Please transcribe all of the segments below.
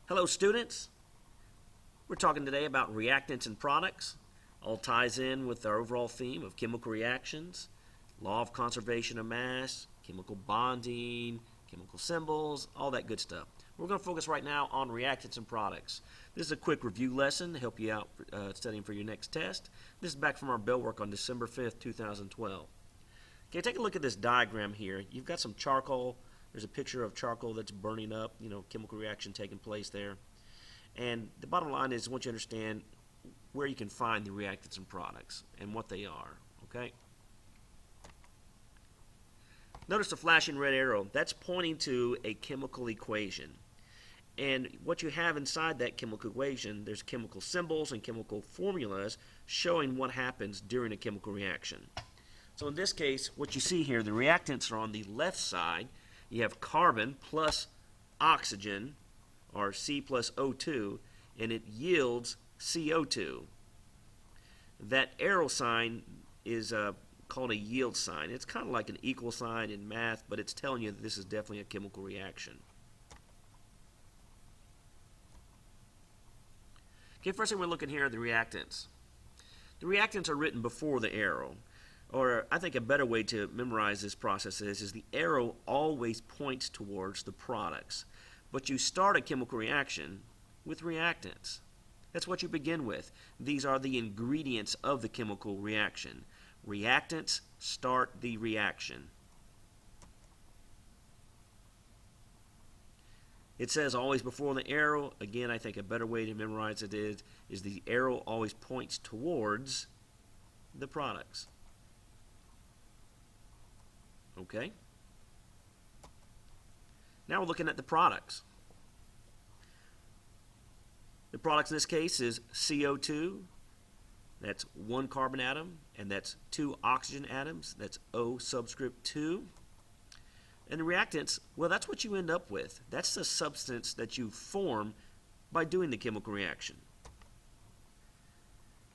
Hello students, we're talking today about reactants and products. All ties in with our overall theme of chemical reactions, law of conservation of mass, chemical bonding, chemical symbols, all that good stuff. We're going to focus right now on reactants and products. This is a quick review lesson to help you out studying for your next test. This is back from our bell work on December 5th, 2012. Okay, take a look at this diagram here. You've got some charcoal. There's a picture of charcoal that's burning up, chemical reaction taking place there. And the bottom line is I want you to understand where you can find the reactants and products and what they are, okay? Notice the flashing red arrow. That's pointing to a chemical equation. And what you have inside that chemical equation, there's chemical symbols and chemical formulas showing what happens during a chemical reaction. So in this case, what you see here, the reactants are on the left side. You have carbon plus oxygen, or C plus O2, and it yields CO2. That arrow sign is called a yield sign. It's kind of like an equal sign in math, but it's telling you that this is definitely a chemical reaction. Okay, first thing we're looking here are the reactants. The reactants are written before the arrow. Or I think a better way to memorize this process is the arrow always points towards the products. But you start a chemical reaction with reactants. That's what you begin with. These are the ingredients of the chemical reaction. Reactants start the reaction. It says always before the arrow. Again, I think a better way to memorize it is the arrow always points towards the products. Okay? Now we're looking at the products. The products in this case is CO2, that's one carbon atom, and that's two oxygen atoms, that's O subscript 2. And the reactants, well, that's what you end up with. That's the substance that you form by doing the chemical reaction.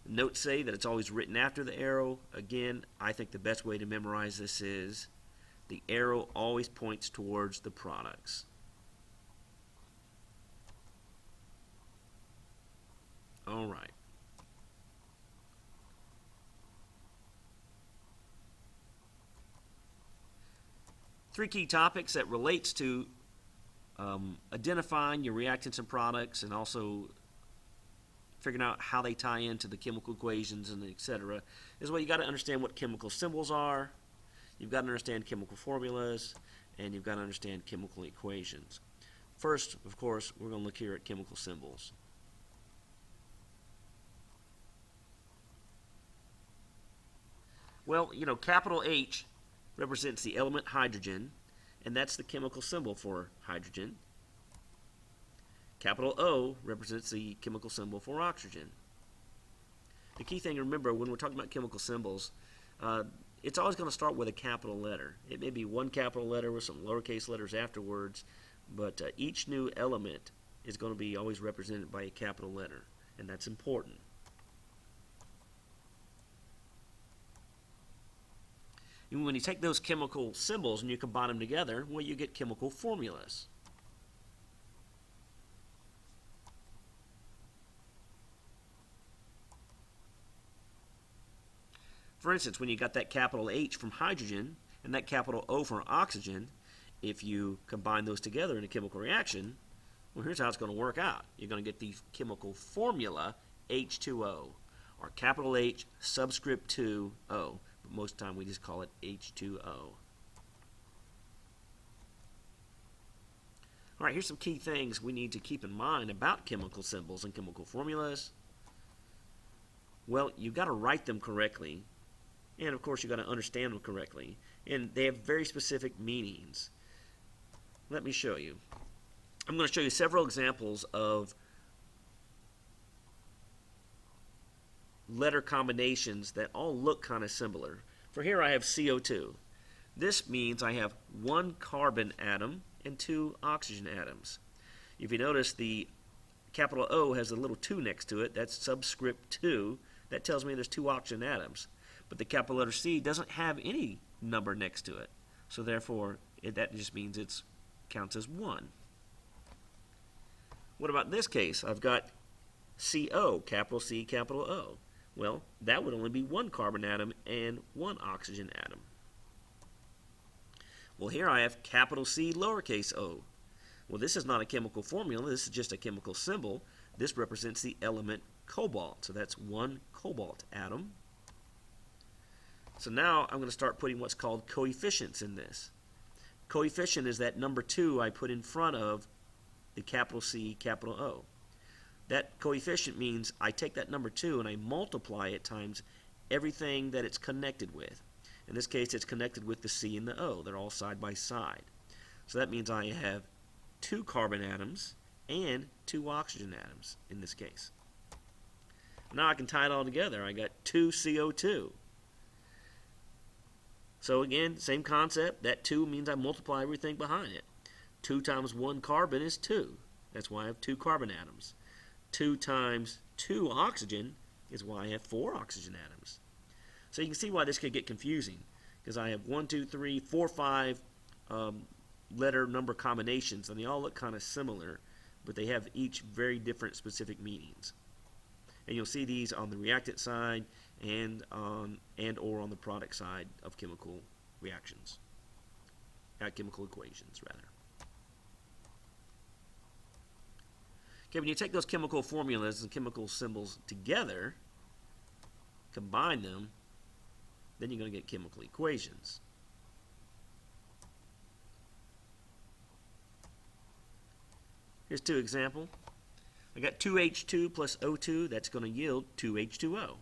Notes say that it's always written after the arrow. Again, I think the best way to memorize this is the arrow always points towards the products. All right. Three key topics that relates to identifying your reactants and products, and also figuring out how they tie into the chemical equations and etc. is, well, you got to understand what chemical symbols are. You've got to understand chemical formulas, and you've got to understand chemical equations. First, of course, we're going to look here at chemical symbols. Well, capital H represents the element hydrogen, and that's the chemical symbol for hydrogen. Capital O represents the chemical symbol for oxygen. The key thing to remember when we're talking about chemical symbols, it's always going to start with a capital letter. It may be one capital letter with some lowercase letters afterwards, but each new element is going to be always represented by a capital letter, and that's important. And when you take those chemical symbols and you combine them together, well, you get chemical formulas. For instance, when you got that capital H from hydrogen and that capital O for oxygen, if you combine those together in a chemical reaction, well, here's how it's going to work out. You're going to get the chemical formula H2O, or capital H subscript 2O, but most of the time we just call it H2O. All right, here's some key things we need to keep in mind about chemical symbols and chemical formulas. Well, you've got to write them correctly. And of course, you've got to understand them correctly. And they have very specific meanings. Let me show you. I'm going to show you several examples of letter combinations that all look kind of similar. For here I have CO2. This means I have one carbon atom and two oxygen atoms. If you notice, the capital O has a little 2 next to it. That's subscript 2. That tells me there's two oxygen atoms. But the capital letter C doesn't have any number next to it. So therefore, that just means it counts as 1. What about this case? I've got CO, capital C, capital O. Well, that would only be one carbon atom and one oxygen atom. Well, here I have capital C, lowercase o. Well, this is not a chemical formula. This is just a chemical symbol. This represents the element cobalt. So that's one cobalt atom. So now I'm going to start putting what's called coefficients in this. Coefficient is that number 2 I put in front of the capital C, capital O. That coefficient means I take that number 2 and I multiply it times everything that it's connected with. In this case, it's connected with the C and the O. They're all side by side. So that means I have 2 carbon atoms and 2 oxygen atoms in this case. Now I can tie it all together. I got 2 CO2. So again, same concept. That 2 means I multiply everything behind it. 2 times 1 carbon is 2. That's why I have 2 carbon atoms. 2 times 2 oxygen is why I have 4 oxygen atoms. So you can see why this could get confusing, because I have 1, 2, 3, 4, 5 letter number combinations, and they all look kind of similar, but they have each very different specific meanings. And you'll see these on the reactant side and or on the product side of chemical reactions, chemical equations rather. Okay, when you take those chemical formulas and chemical symbols together, combine them, then you're going to get chemical equations. Here's 2 examples. I got 2H2 plus O2, that's going to yield 2H2O.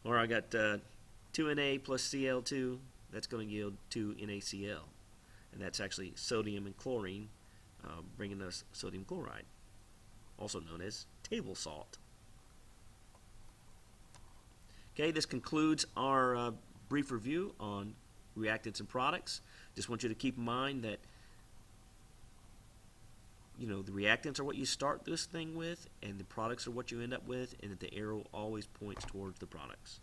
Or I got 2Na plus Cl2, that's going to yield 2NaCl. And that's actually sodium and chlorine, bringing us sodium chloride, also known as table salt. Okay, this concludes our brief review on reactants and products. Just want you to keep in mind that the reactants are what you start this thing with, and the products are what you end up with, and that the arrow always points towards the products.